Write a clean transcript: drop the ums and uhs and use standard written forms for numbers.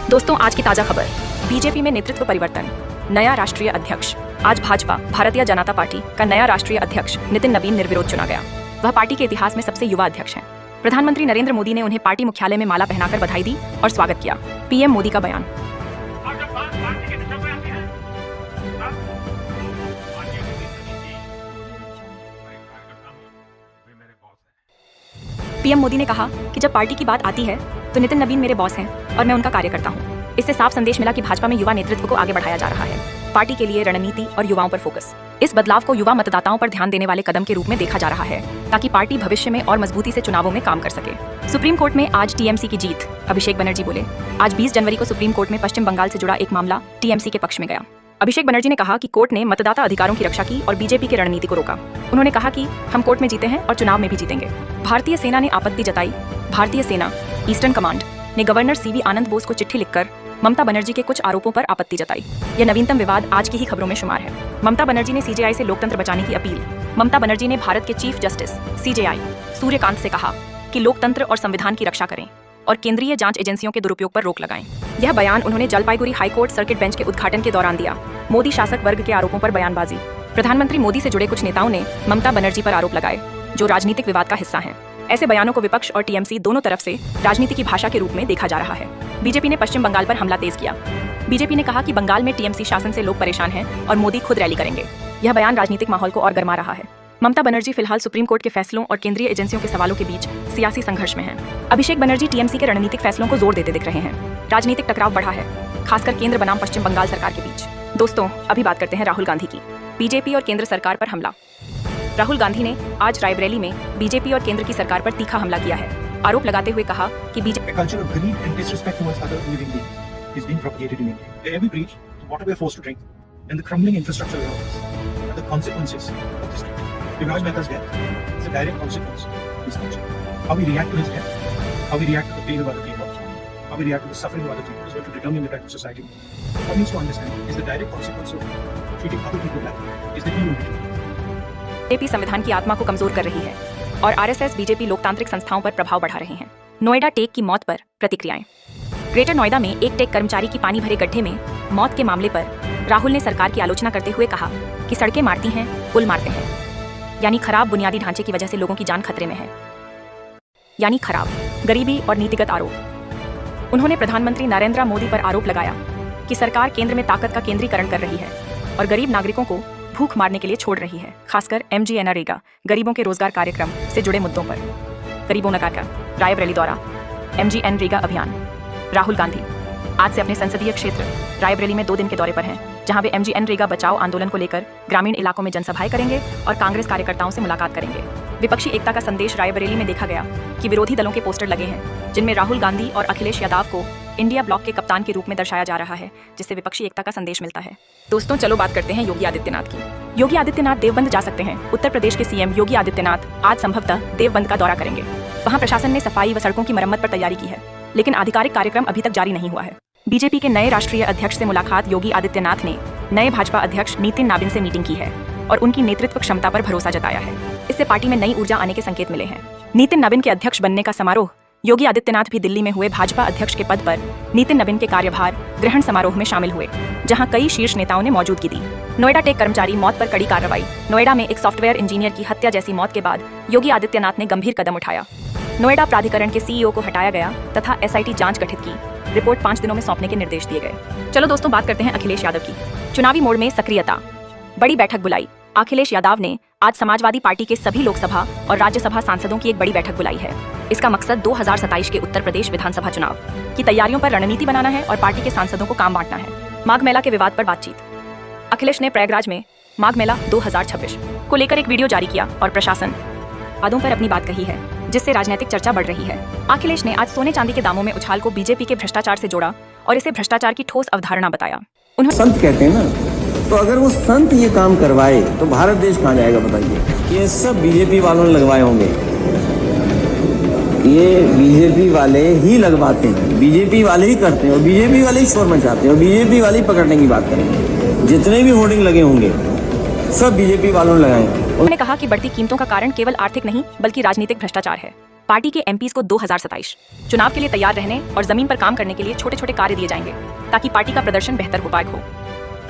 दोस्तों, आज की ताजा खबर। बीजेपी में नेतृत्व परिवर्तन, नया राष्ट्रीय अध्यक्ष। आज भाजपा भारतीय जनता पार्टी का नया राष्ट्रीय अध्यक्ष नितिन नबीन निर्विरोध चुना गया। वह पार्टी के इतिहास में सबसे युवा अध्यक्ष हैं। प्रधानमंत्री नरेंद्र मोदी ने उन्हें पार्टी मुख्यालय में माला पहनाकर बधाई दी और स्वागत किया। पीएम मोदी का बयान। पीएम मोदी ने कहा कि जब पार्टी की बात आती है तो नितिन नबीन मेरे बॉस हैं और मैं उनका कार्यकर्ता हूं। इससे साफ संदेश मिला कि भाजपा में युवा नेतृत्व को आगे बढ़ाया जा रहा है। पार्टी के लिए रणनीति और युवाओं पर फोकस। इस बदलाव को युवा मतदाताओं पर ध्यान देने वाले कदम के रूप में देखा जा रहा है, ताकि पार्टी भविष्य में और मजबूती से चुनावों में काम कर सके। सुप्रीम कोर्ट में आज टीएमसी की जीत, अभिषेक बनर्जी बोले। आज 20 जनवरी को सुप्रीम कोर्ट में पश्चिम बंगाल से जुड़ा एक मामला टीएमसी के पक्ष में गया। अभिषेक बनर्जी ने कहा कि कोर्ट ने मतदाता अधिकारों की रक्षा की और बीजेपी की रणनीति को रोका। उन्होंने कहा कि हम कोर्ट में जीते हैं और चुनाव में भी जीतेंगे। भारतीय सेना ने आपत्ति जताई। भारतीय सेना ईस्टर्न कमांड ने गवर्नर सीवी आनंद बोस को चिट्ठी लिखकर ममता बनर्जी के कुछ आरोपों पर आपत्ति जताई। यह नवीनतम विवाद आज की ही खबरों में शुमार है। ममता बनर्जी ने सीजेआई से लोकतंत्र बचाने की अपील। ममता बनर्जी ने भारत के चीफ जस्टिस सीजेआई सूर्यकांत से कहा कि लोकतंत्र और संविधान की रक्षा करें और केंद्रीय जांच एजेंसियों के दुरुपयोग पर रोक लगाएं। यह बयान उन्होंने जलपाईगुड़ी हाईकोर्ट सर्किट बेंच के उद्घाटन के दौरान दिया। मोदी शासक वर्ग के आरोपों पर बयानबाजी। प्रधानमंत्री मोदी से जुड़े कुछ नेताओं ने ममता बनर्जी पर आरोप लगाए, जो राजनीतिक विवाद का हिस्सा हैं। ऐसे बयानों को विपक्ष और टीएमसी दोनों तरफ से राजनीति की भाषा के रूप में देखा जा रहा है। बीजेपी ने पश्चिम बंगाल पर हमला तेज किया। बीजेपी ने कहा कि बंगाल में टीएमसी शासन से लोग परेशान हैं और मोदी खुद रैली करेंगे। यह बयान राजनीतिक माहौल को और गरमा रहा है। ममता बनर्जी फिलहाल सुप्रीम कोर्ट के फैसलों और केंद्रीय एजेंसियों के सवालों के बीच सियासी संघर्ष में हैं। अभिषेक बनर्जी टीएमसी के रणनीतिक फैसलों को जोर देते दिख रहे हैं। राजनीतिक टकराव बढ़ा है, खासकर केंद्र बनाम पश्चिम बंगाल सरकार के बीच। दोस्तों, अभी बात करते हैं राहुल गांधी की। बीजेपी और केंद्र सरकार पर हमला। राहुल गांधी ने आज रायबरेली में बीजेपी और केंद्र की सरकार पर तीखा हमला किया है। आरोप लगाते हुए कहा कि BJP Raj Mehta's death is a direct consequence of this culture. How we react to his death, how we react to the pain of other people, how we react to the suffering of other people is going to determine the type of society. What needs to understand is the direct consequence of treating other people badly is the immunity. BJP संविधान की आत्मा को कमजोर कर रही है और RSS BJP लोकतांत्रिक संस्थाओं पर प्रभाव बढ़ा रहे हैं। नोएडा टेक की मौत पर प्रतिक्रियाएं। ग्रेटर नोएडा में एक टेक कर्मचारी की पानी भरे गड्ढे में मौत के मामले पर राहुल ने सरकार की आलोचना करते हुए कहा कि सड़कें मारती हैं, पुल मारते हैं, यानी खराब बुनियादी ढांचे की वजह से लोगों की जान खतरे में है। यानी खराब गरीबी और नीतिगत आरोप। उन्होंने प्रधानमंत्री नरेंद्र मोदी पर आरोप लगाया कि सरकार केंद्र में ताकत का केंद्रीकरण कर रही है और गरीब नागरिकों को भूख मारने के लिए छोड़ रही है, खासकर MGNREGA गरीबों के रोजगार कार्यक्रम से जुड़े मुद्दों पर। गरीबों नगर का रायबरेली दौरा, MGNREGA अभियान। राहुल गांधी आज से अपने संसदीय क्षेत्र रायबरेली में 2 दिन के दौरे पर हैं, जहां वे MGNREGA बचाओ आंदोलन को लेकर ग्रामीण इलाकों में जनसभाएं करेंगे और कांग्रेस कार्यकर्ताओं से मुलाकात करेंगे। विपक्षी एकता का संदेश रायबरेली में देखा गया कि विरोधी दलों के पोस्टर लगे हैं, जिनमें राहुल गांधी और अखिलेश यादव को इंडिया ब्लॉक के कप्तान के रूप में दर्शाया जा रहा है, जिससे विपक्षी एकता का संदेश मिलता है। दोस्तों, चलो बात करते हैं योगी आदित्यनाथ की। योगी आदित्यनाथ देवबंद जा सकते हैं। उत्तर प्रदेश के सीएम योगी आदित्यनाथ आज संभवतः देवबंद का दौरा करेंगे। वहां प्रशासन ने सफाई व सड़कों की मरम्मत पर तैयारी की है, लेकिन आधिकारिक कार्यक्रम अभी तक जारी नहीं हुआ है। बीजेपी के नए राष्ट्रीय अध्यक्ष से मुलाकात। योगी आदित्यनाथ ने नए भाजपा अध्यक्ष नितिन नबीन से मीटिंग की है और उनकी नेतृत्व क्षमता पर भरोसा जताया है। इससे पार्टी में नई ऊर्जा आने के संकेत मिले हैं। नितिन नबीन के अध्यक्ष बनने का समारोह। योगी आदित्यनाथ भी दिल्ली में हुए भाजपा अध्यक्ष के पद पर नितिन नबीन के कार्यभार ग्रहण समारोह में शामिल हुए, जहां कई शीर्ष नेताओं ने मौजूदगी दी। नोएडा टेक कर्मचारी मौत पर कड़ी कार्रवाई। नोएडा में एक सॉफ्टवेयर इंजीनियर की हत्या जैसी मौत के बाद योगी आदित्यनाथ ने गंभीर कदम उठाया। नोएडा प्राधिकरण के CEO को हटाया गया तथा SIT जांच गठित की। रिपोर्ट 5 दिनों में सौंपने के निर्देश दिए गए। चलो दोस्तों, बात करते हैं अखिलेश यादव की। चुनावी मोड़ में सक्रियता। बड़ी बैठक बुलाई। अखिलेश यादव ने आज समाजवादी पार्टी के सभी लोकसभा और राज्यसभा सांसदों की एक बड़ी बैठक बुलाई है। इसका मकसद 2027 के उत्तर प्रदेश विधानसभा चुनाव की तैयारियों पर रणनीति बनाना है और पार्टी के सांसदों को काम बांटना है। माघ मेला के विवाद पर बातचीत। अखिलेश ने प्रयागराज में माघ मेला 2026 को लेकर एक वीडियो जारी किया और प्रशासन वादों पर अपनी बात कही है, जिससे राजनीतिक चर्चा बढ़ रही है। अखिलेश ने आज सोने चांदी के दामों में उछाल को बीजेपी के भ्रष्टाचार से जोड़ा और इसे भ्रष्टाचार की ठोस अवधारणा बताया। उन्होंने संत कहते हैं ना, तो अगर वो संत ये काम करवाए तो भारत देश कहाँ जाएगा बताइए। ये सब बीजेपी वालों ने लगवाए होंगे। ये बीजेपी वाले ही लगवाते हैं, बीजेपी वाले ही करते हैं और बीजेपी वाले ही शोर मचाते हैं और बीजेपी वाले ही पकड़ने की बात करेंगे। जितने भी होर्डिंग लगे होंगे सब बीजेपी वालों ने लगाए। उन्होंने कहा कि बढ़ती कीमतों का कारण केवल आर्थिक नहीं बल्कि राजनीतिक भ्रष्टाचार है। पार्टी के एमपीज को 2027 चुनाव के लिए तैयार रहने और जमीन पर काम करने के लिए छोटे छोटे कार्य दिए जाएंगे ताकि पार्टी का प्रदर्शन बेहतर हो पाए हो।